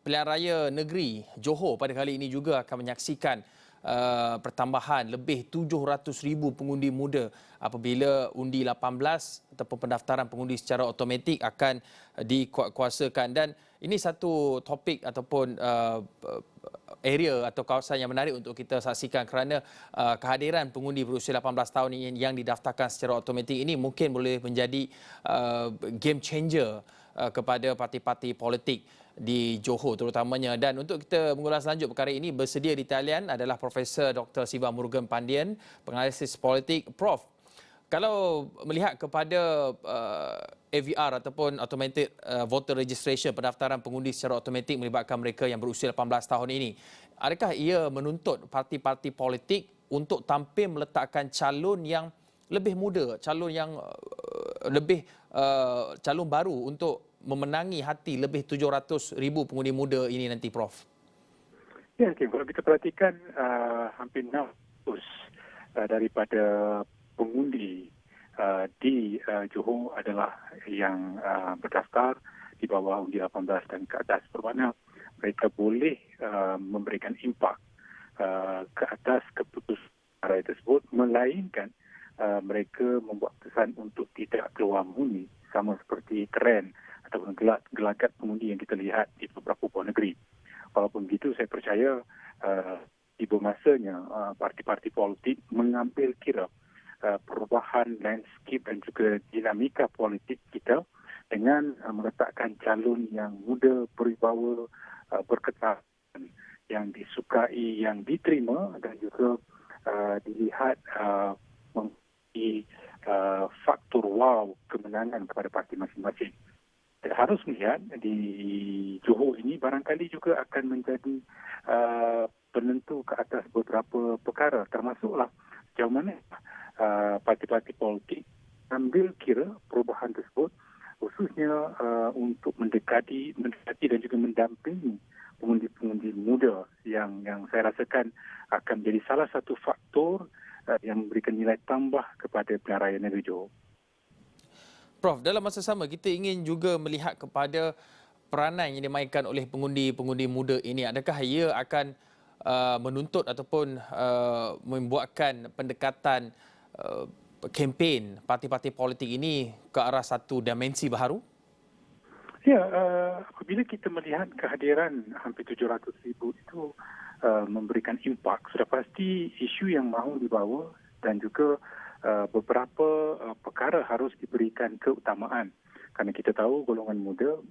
Pilihan Raya Negeri Johor pada kali ini juga akan menyaksikan pertambahan lebih 700,000 pengundi muda apabila undi 18 ataupun pendaftaran pengundi secara automatik akan dikuatkuasakan. Dan ini satu topik ataupun area atau kawasan yang menarik untuk kita saksikan kerana kehadiran pengundi berusia 18 tahun ini yang didaftarkan secara automatik ini mungkin boleh menjadi game changer kepada parti-parti politik di Johor terutamanya. Dan untuk kita mengulas lanjut perkara ini, bersedia di talian adalah Profesor Dr. Siva Murugan Pandian, penganalisis politik. Prof, kalau melihat kepada AVR ataupun Automated Voter Registration, pendaftaran pengundi secara automatik melibatkan mereka yang berusia 18 tahun ini, adakah ia menuntut parti-parti politik untuk tampil meletakkan calon yang lebih muda, calon yang calon baru untuk memenangi hati lebih 700,000 pengundi muda ini nanti, Prof? Ya, okay. Kalau kita perhatikan hampir 60% daripada pengundi di Johor adalah yang berdaftar di bawah undi 18 dan ke atas. Bermakna mereka boleh memberikan impak ke atas keputusan raya tersebut, melainkan mereka membuat keputusan untuk tidak keluar mengundi, sama seperti trend ataupun gelagat pengundi yang kita lihat di beberapa buah negeri. Walaupun begitu, saya percaya tiba masanya parti-parti politik mengambil kira perubahan landscape dan juga dinamika politik kita dengan meletakkan calon yang muda, berwibawa, berketahanan, yang disukai, yang diterima dan juga dilihat memiliki faktor wow kemenangan kepada parti masing-masing. Kita harus melihat di Johor ini barangkali juga akan menjadi penentu ke atas beberapa perkara, termasuklah sejauh mana parti-parti politik ambil kira perubahan tersebut, khususnya untuk mendekati dan juga mendampingi pengundi-pengundi muda yang saya rasakan akan menjadi salah satu faktor yang memberikan nilai tambah kepada Pilihan Raya Negeri Johor. Prof, dalam masa sama kita ingin juga melihat kepada peranan yang dimainkan oleh pengundi-pengundi muda ini. Adakah ia akan menuntut ataupun membuatkan pendekatan kempen parti-parti politik ini ke arah satu dimensi baru? Ya, apabila kita melihat kehadiran hampir 700,000 itu memberikan impak, sudah pasti isu yang mahu dibawa dan juga beberapa perkara harus diberikan keutamaan. Kerana kita tahu golongan muda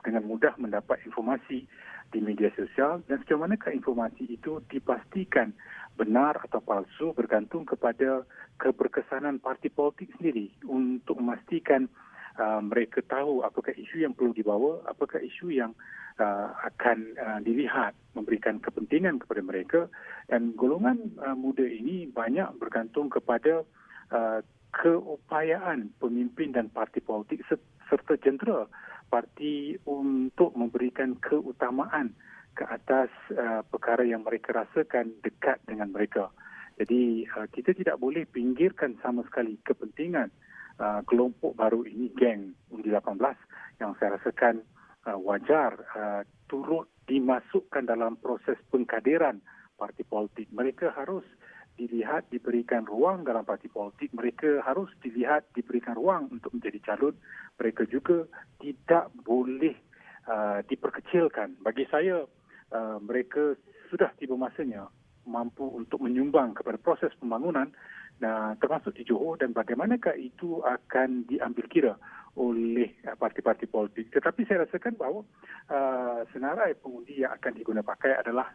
dengan mudah mendapat informasi di media sosial dan sejauh manakah informasi itu dipastikan benar atau palsu bergantung kepada keberkesanan parti politik sendiri untuk memastikan mereka tahu apakah isu yang perlu dibawa, apakah isu yang akan dilihat memberikan kepentingan kepada mereka. Dan golongan muda ini banyak bergantung kepada keupayaan pemimpin dan parti politik serta jentera parti untuk memberikan keutamaan ke atas perkara yang mereka rasakan dekat dengan mereka. Jadi kita tidak boleh pinggirkan sama sekali kepentingan kelompok baru ini, geng undi 18, yang saya rasakan wajar turut dimasukkan dalam proses pengkaderan parti politik. Mereka harus dilihat diberikan ruang dalam parti politik, mereka harus dilihat diberikan ruang untuk menjadi calon. Mereka juga tidak boleh diperkecilkan. Bagi saya, mereka sudah tiba masanya mampu untuk menyumbang kepada proses pembangunan, termasuk di Johor, dan bagaimanakah itu akan diambil kira oleh parti-parti politik. Tetapi saya rasakan bahawa senarai pengundi yang akan digunakan pakai adalah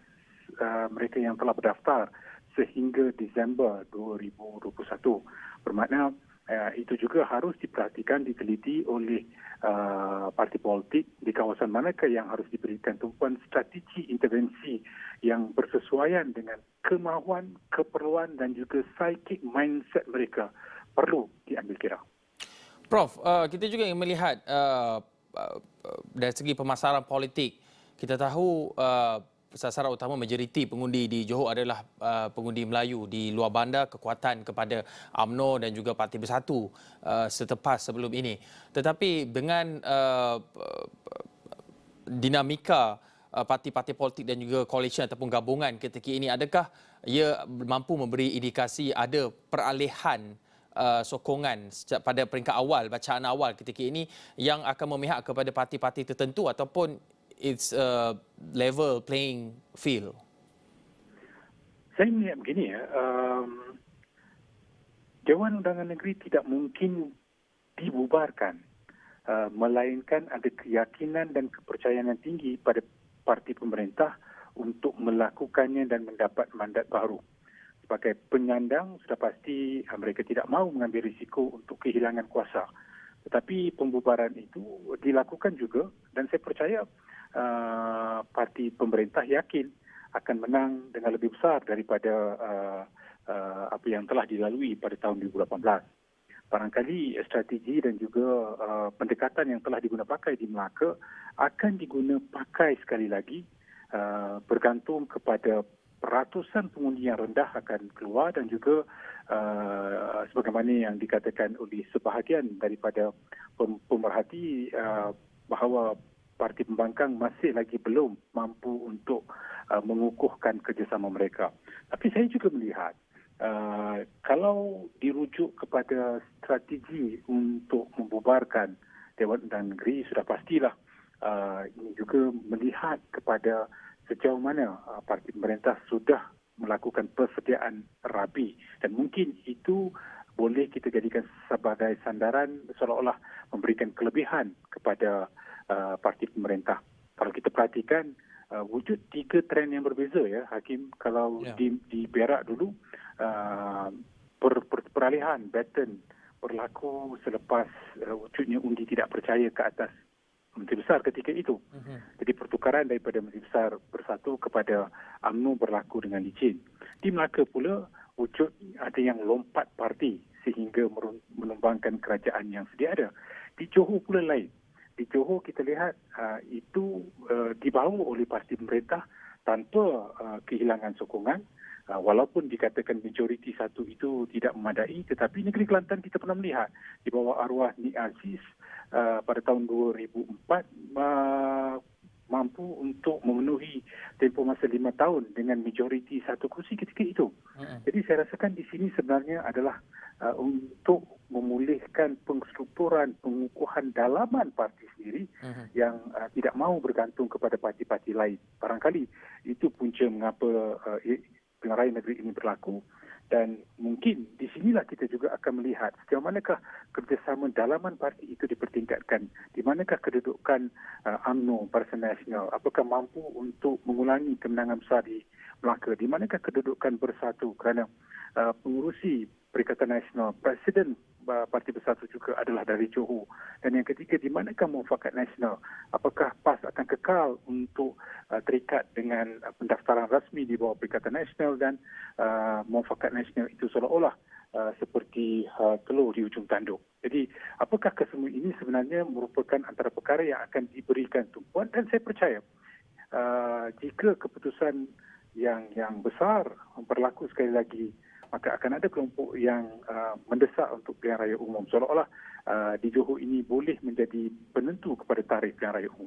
mereka yang telah berdaftar sehingga Disember 2021. Bermakna itu juga harus diperhatikan, diteliti oleh parti politik di kawasan manakah yang harus diberikan tumpuan strategi intervensi yang bersesuaian dengan kemahuan, keperluan dan juga psychic mindset mereka perlu diambil kira. Prof, kita juga ingin melihat dari segi pemasaran politik. Kita tahu sasaran utama majoriti pengundi di Johor adalah pengundi Melayu di luar bandar, kekuatan kepada UMNO dan juga Parti Bersatu setepas sebelum ini. Tetapi dengan dinamika parti-parti politik dan juga coalition ataupun gabungan ketika ini, adakah ia mampu memberi indikasi ada peralihan sokongan pada peringkat awal, bacaan awal ketika ini yang akan memihak kepada parti-parti tertentu ataupun it's a level playing field? Saya melihat begini ya, Dewan Undangan Negeri tidak mungkin dibubarkan, melainkan ada keyakinan dan kepercayaan yang tinggi pada parti pemerintah untuk melakukannya dan mendapat mandat baru. Sebagai penyandang, sudah pasti mereka tidak mahu mengambil risiko untuk kehilangan kuasa. Tetapi pembubaran itu dilakukan juga dan saya percaya parti pemerintah yakin akan menang dengan lebih besar daripada apa yang telah dilalui pada tahun 2018. Barangkali strategi dan juga pendekatan yang telah diguna pakai di Melaka akan diguna pakai sekali lagi, bergantung kepada peratusan pengundi yang rendah akan keluar dan juga sebagaimana yang dikatakan oleh sebahagian daripada pemerhati bahawa parti pembangkang masih lagi belum mampu untuk mengukuhkan kerjasama mereka. Tapi saya juga melihat kalau dirujuk kepada strategi untuk membubarkan Dewan Undangan Negeri, sudah pastilah ini juga melihat kepada sejauh mana parti pemerintah sudah melakukan persediaan rapi dan mungkin itu boleh kita jadikan sebagai sandaran seolah-olah memberikan kelebihan kepada parti pemerintah. Kalau kita perhatikan wujud 3 trend yang berbeza ya Hakim. Kalau di Perak dulu peralihan baton berlaku selepas wujudnya undi tidak percaya ke atas Menteri Besar ketika itu. Jadi pertukaran daripada Menteri Besar Bersatu kepada UMNO berlaku dengan licin. Di Melaka pula wujud ada yang lompat parti sehingga menumbangkan kerajaan yang sedia ada. Di Johor pula lain. Di Johor kita lihat itu dibawa oleh parti pemerintah tanpa kehilangan sokongan. Walaupun dikatakan majoriti satu itu tidak memadai, tetapi negeri Kelantan kita pernah melihat di bawah arwah Nik Aziz pada tahun 2004 mampu untuk memenuhi tempoh masa 5 tahun dengan majoriti satu kursi ketika itu. Jadi saya rasakan di sini sebenarnya adalah untuk memulihkan pengstrukturan, pengukuhan dalaman parti sendiri yang tidak mahu bergantung kepada parti-parti lain. Barangkali itu punca mengapa pilihan raya negeri ini berlaku dan mungkin di sinilah kita juga akan melihat sejauh manakah kerjasama dalaman parti itu dipertingkatkan, di manakah kedudukan UMNO Barisan Nasional, apakah mampu untuk mengulangi kemenangan besar di Melaka, di manakah kedudukan Bersatu kerana pengurusi Perikatan Nasional, Presiden Parti Bersatu juga adalah dari Johor. Dan yang ketiga, di manakah muafakat nasional? Apakah PAS akan kekal untuk terikat dengan pendaftaran rasmi di bawah Perikatan Nasional dan muafakat nasional itu seolah-olah seperti telur di ujung tanduk. Jadi, apakah kesemua ini sebenarnya merupakan antara perkara yang akan diberikan tumpuan dan saya percaya jika keputusan yang besar berlaku sekali lagi, maka akan ada kelompok yang mendesak untuk pilihan raya umum. Seolah-olah di Johor ini boleh menjadi penentu kepada tarikh pilihan raya umum.